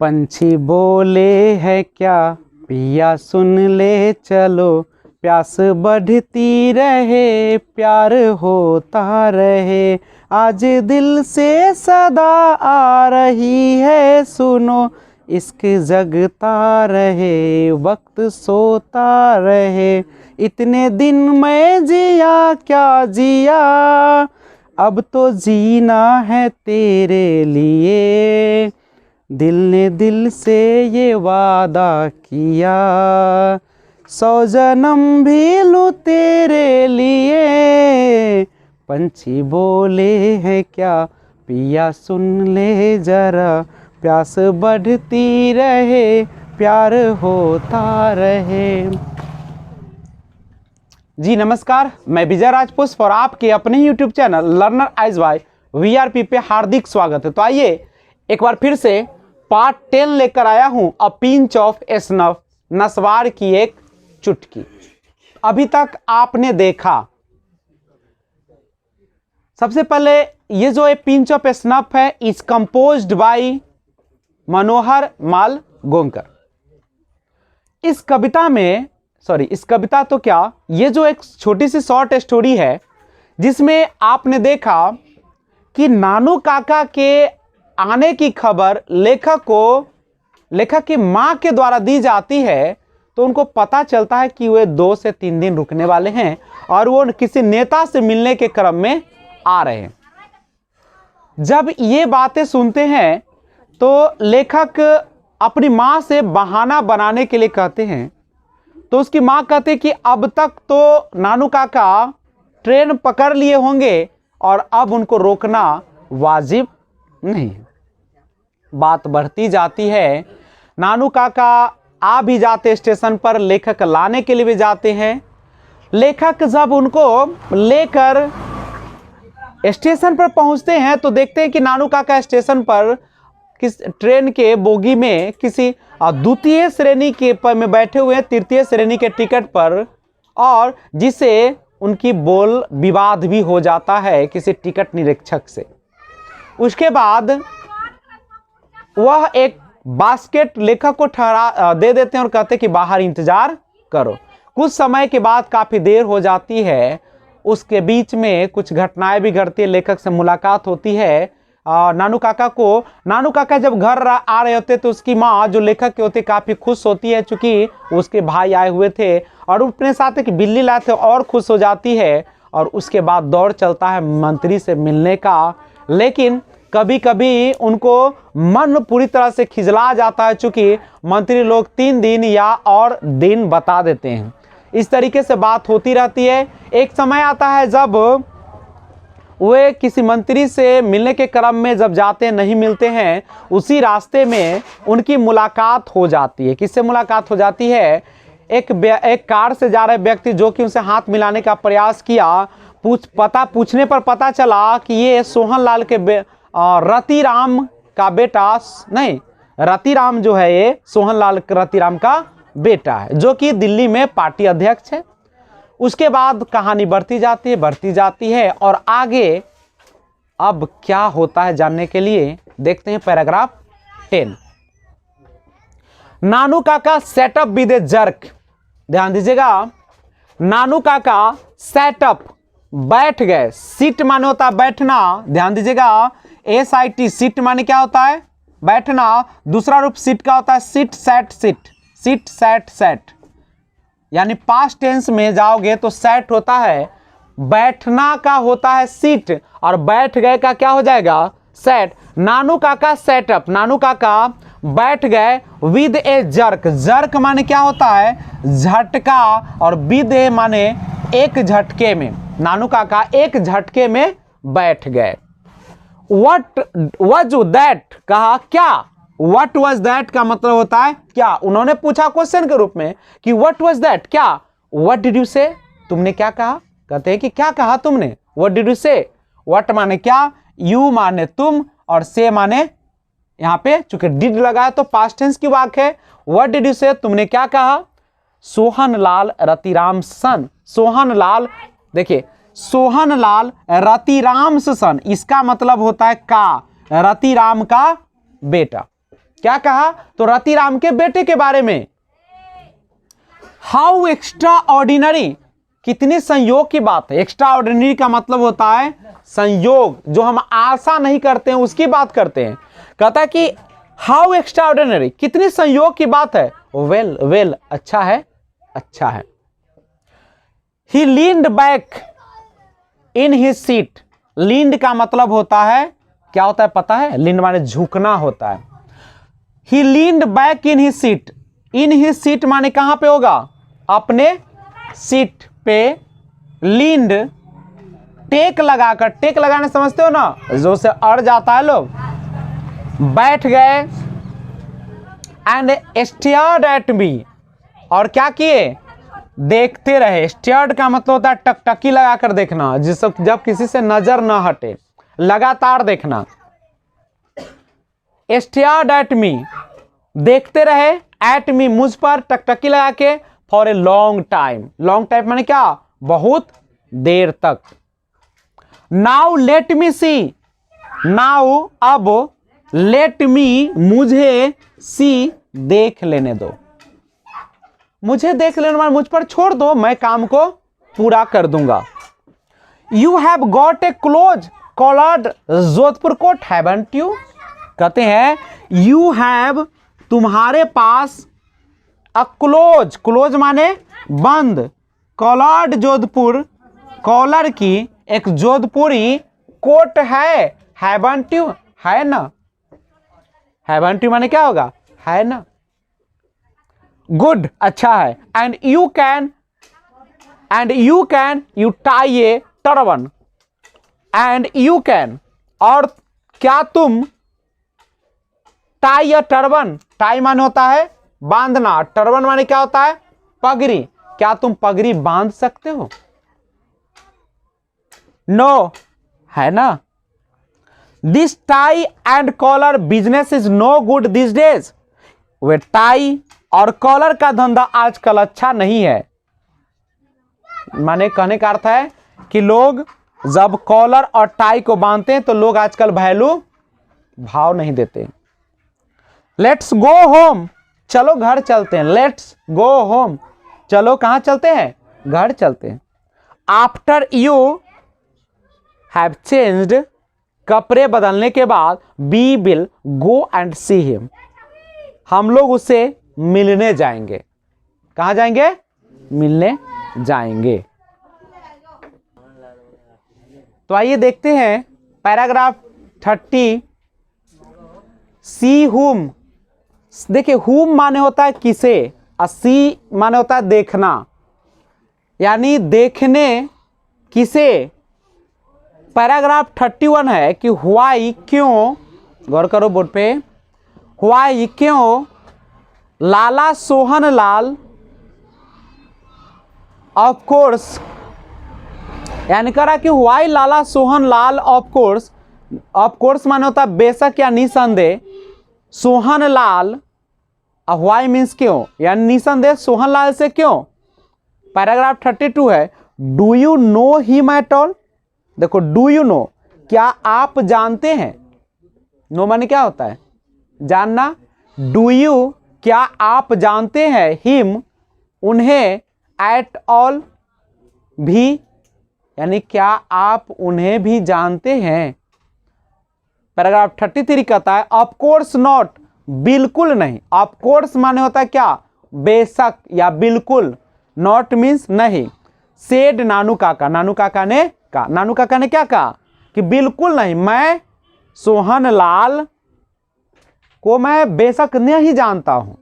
पंछी बोले है क्या पिया सुन ले चलो, प्यास बढ़ती रहे प्यार होता रहे, आज दिल से सदा आ रही है सुनो, इश्क जगता रहे वक्त सोता रहे, इतने दिन मैं जिया क्या जिया, अब तो जीना है तेरे लिए, दिल ने दिल से ये वादा किया, 100 जन्म भी लूं तेरे लिए, पंछी बोले हैं क्या पिया सुन ले जरा, प्यास बढ़ती रहे प्यार होता रहे। जी नमस्कार, मैं विजय राजपुष्प और आपके अपने YouTube channel learner eyes by VRP पे हार्दिक स्वागत है। तो आइए एक बार फिर से पार्ट 10 लेकर आया हूं, अ पिंच ऑफ स्नफ, नस्वार की एक चुटकी। अभी तक आपने देखा, सबसे पहले ये जो ए पिंच ऑफ स्नफ है इज कंपोज्ड बाय मनोहर माल गोंकर। इस कविता में इस कविता तो क्या, ये जो एक छोटी सी शॉर्ट स्टोरी है जिसमें आपने देखा कि नानू काका के आने की खबर लेखक की मां के द्वारा दी जाती है, तो उनको पता चलता है कि वे 2 से 3 दिन रुकने वाले हैं और वो किसी नेता से मिलने के क्रम में आ रहे हैं। जब ये बातें सुनते हैं तो लेखक अपनी मां से बहाना बनाने के लिए कहते हैं, तो उसकी मां कहते कि अब तक तो नानू काका ट्रेन पकड़ लिए होंगे और अब उनको रोकना वाजिब नहीं। बात बढ़ती जाती है, नानू काका आ भी जाते स्टेशन पर, लेखक लाने के लिए भी जाते हैं। लेखक जब उनको लेकर स्टेशन पर पहुंचते हैं तो देखते हैं कि नानू काका स्टेशन पर किस ट्रेन के बोगी में किसी द्वितीय श्रेणी के पर में बैठे हुए हैं, तृतीय श्रेणी के टिकट पर, और जिसे उनकी बोल विवाद भी हो जाता है किसी टिकट निरीक्षक से। उसके बाद वह एक बास्केट लेखक को दे देते हैं और कहते हैं कि बाहर इंतजार करो। कुछ समय के बाद काफी देर हो जाती है, उसके बीच में कुछ घटनाएं भी घटती है, लेखक से मुलाकात होती है। नानू काका जब घर आ रहे होते तो उसकी माँ जो लेखक के होते काफी खुश होती है, चूंकि उसके भाई आए हुए थे और अपने साथ एक बिल्ली लाए थे, और खुश हो जाती है। और उसके बाद दौड़ चलता है मंत्री से मिलने का, लेकिन कभी कभी उनको मन पूरी तरह से खिजला जाता है, चूंकि मंत्री लोग 3 दिन या और दिन बता देते हैं। इस तरीके से बात होती रहती है। एक समय आता है जब वे किसी मंत्री से मिलने के क्रम में जब जाते नहीं मिलते हैं, उसी रास्ते में उनकी मुलाकात हो जाती है। किससे मुलाकात हो जाती है? एक कार से जा रहे व्यक्ति जो कि उनसे हाथ मिलाने का प्रयास किया, पूछने पर पता चला कि ये सोहनलाल के रतिराम का बेटा नहीं, रतिराम जो है ये सोहनलाल रतिराम का बेटा है, जो कि दिल्ली में पार्टी अध्यक्ष है। उसके बाद कहानी बढ़ती जाती है और आगे अब क्या होता है जानने के लिए देखते हैं पैराग्राफ 10। नानू काका सेटअप विद ए जर्क। ध्यान दीजिएगा, नानू काका सेटअप बैठ गए। सीट माने होता है बैठना, ध्यान दीजिएगा, SIT सीट माने क्या होता है? बैठना। दूसरा रूप सीट का होता है सिट सैट सेट, यानी पास्ट टेंस में जाओगे तो सेट होता है, बैठना का होता है सीट और बैठ गए का क्या हो जाएगा? सेट। नानू काका सेटअप, नानू काका बैठ गए विद ए जर्क। जर्क माने क्या होता है? झटका, और विद ए माने एक झटके में। नानू काका एक झटके में बैठ गए। व्हाट वाज दैट, कहा क्या? व्हाट वाज दैट का मतलब होता है क्या। उन्होंने पूछा क्वेश्चन के रूप में कि व्हाट वाज दैट, क्या? व्हाट डिड यू से, तुमने क्या कहा? कहते हैं कि क्या कहा तुमने? व्हाट डिड यू से। व्हाट माने क्या, यू माने तुम, और से माने यहां पे चूंकि डिड लगा है तो पास्ट टेंस की वाक्य है। व्हाट डिड यू से, तुमने क्या कहा? सोहनलाल रतिराम सन। सोहनलाल, देखिए सोहनलाल रतिराम सन, इसका मतलब होता है का। रतिराम का बेटा। क्या कहा? तो रतिराम के बेटे के बारे में। हाउ एक्स्ट्रा ऑर्डिनरी, कितनी संयोग की बात है। एक्स्ट्रा ऑर्डिनरी का मतलब होता है संयोग, जो हम आशा नहीं करते हैं उसकी बात करते हैं। कहता है कि हाउ एक्स्ट्रा ऑर्डिनरी, कितनी संयोग की बात है। वेल वेल, अच्छा है, अच्छा है। He leaned back in his seat. Leaned का मतलब होता है, क्या होता है पता है? लीन्ड माने झुकना होता है। He leaned back in his seat. In his seat माने कहां पे होगा? अपने सीट पे। लीन्ड टेक लगाकर, टेक लगाने समझते हो ना, जो से अड़ जाता है लोग। बैठ गए। एंड स्टेयर्ड एट मी, और क्या किए? देखते रहे। स्टेयर्ड का मतलब होता है टकटकी लगाकर देखना, जब किसी से नजर ना हटे, लगातार देखना। स्टेयर्ड एट मी, देखते रहे, एट मी मुझ पर, टकटकी लगा के, for a long time. Long time माने क्या? बहुत देर तक। नाउ लेट मी सी, नाउ अब, लेट मी मुझे, सी देख लेने दो। मुझे देख लेने वाले, मुझ पर छोड़ दो, मैं काम को पूरा कर दूंगा। You have got a close collared Jodhpur coat, haven't you? कहते हैं यू हैव, तुम्हारे पास, अ क्लोज, क्लोज माने बंद, कॉलर्ड जोधपुर, कॉलर की एक जोधपुरी कोट है, हैवंट यू? है ना। हैवंट यू माने क्या होगा? है ना। गुड, अच्छा है। And you can, you tie A turban. And you can, और क्या तुम, टाई ए टर्बन, टाई माने होता है बांधना, टर्बन माने क्या होता है? पगड़ी। क्या तुम पगड़ी बांध सकते हो? नो, है ना। This tie and collar business is no good this days. वे टाई और कॉलर का धंधा आजकल अच्छा नहीं है। माने कहने का अर्थ है कि लोग जब कॉलर और टाई को बांधते हैं तो लोग आजकल वैल्यू, भाव नहीं देते। लेट्स गो होम, चलो घर चलते हैं। लेट्स गो होम, चलो कहां चलते हैं? घर चलते हैं। आफ्टर यू हैव चेंज्ड, कपड़े बदलने के बाद, we will go and see him, हम लोग उससे मिलने जाएंगे। कहां जाएंगे? मिलने जाएंगे। तो आइए देखते हैं पैराग्राफ 30। सी हुम, देखिए हुम माने होता है किसे, और सी माने होता है देखना, यानी देखने किसे। पैराग्राफ 31 है कि व्हाई, क्यों, गौर करो बोर्ड पे, व्हाई क्यों, लाला सोहन लाल, ऑफ कोर्स, यानी करा कि why Lala Sohan Lal of course, of course माने होता है बेशक या निसंदेह, सोहन लाल, व्हाई मीन्स क्यों, यानी निसंदेह सोहन लाल से क्यों। पैराग्राफ 32 है, do you know him at all. देखो डू यू नो, क्या आप जानते हैं। नो माने क्या होता है? जानना। डू यू, क्या आप जानते हैं, हिम, उन्हें, एट ऑल, भी, यानी क्या आप उन्हें भी जानते हैं। पैराग्राफ 33 कहता है ऑफ कोर्स नॉट, बिल्कुल नहीं। ऑफ कोर्स माने होता है क्या? बेशक या बिल्कुल। नॉट मीन्स नहीं। सेड नानू काका, नानू काका ने कहा, नानू काका ने क्या कहा? कि बिल्कुल नहीं, मैं सोहन लाल को मैं बेशक नहीं जानता हूं।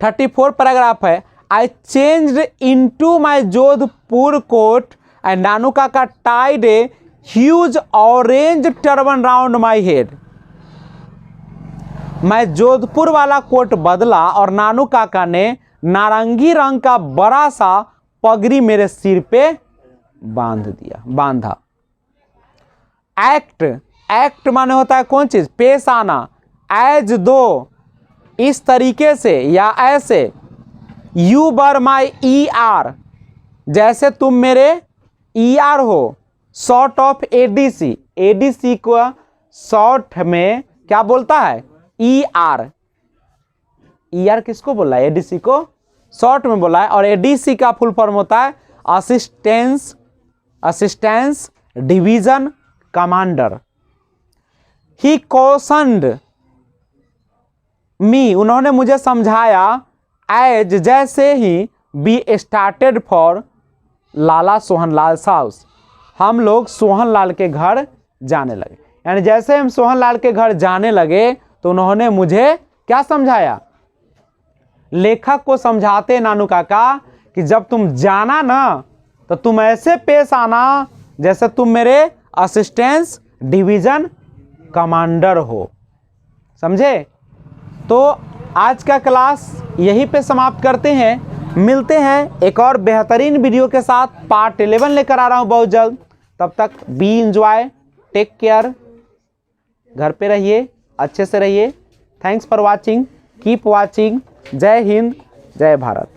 34 पैराग्राफ है, I changed into my Jodhpur coat and Nanu Kaka tied a huge orange turban round my head. मैं जोधपुर वाला कोट बदला और नानू काका ने नारंगी रंग का बड़ा सा पगड़ी मेरे सिर पे बांधा। एक्ट, एक्ट माने होता है कौन चीज? पेश आना। एज दो, इस तरीके से या ऐसे। You were my E R, जैसे तुम मेरे ई आर हो। शॉर्ट ऑफ एडीसी, एडीसी को शॉर्ट में क्या बोलता है? ER, ER किसको बोला है? एडीसी को शॉर्ट में बोला है। और एडीसी का फुल फॉर्म होता है assistance division commander. He cautioned me, उन्होंने मुझे समझाया, एज जैसे ही we started for Lala Sohanlal house, हम लोग सोहनलाल के घर जाने लगे। यानी जैसे हम सोहनलाल के घर जाने लगे तो उन्होंने मुझे क्या समझाया? लेखक को समझाते नानू काका कि जब तुम जाना ना तो तुम ऐसे पेश आना जैसे तुम मेरे असिस्टेंस डिवीजन कमांडर हो। समझे? तो आज का क्लास यहीं पे समाप्त करते हैं। मिलते हैं एक और बेहतरीन वीडियो के साथ। पार्ट 11 लेकर आ रहा हूं बहुत जल्द। तब तक बी एंजॉय, टेक केयर, घर पे रहिए, अच्छे से रहिए। Thanks for watching, keep watching. जय हिंद, जय भारत।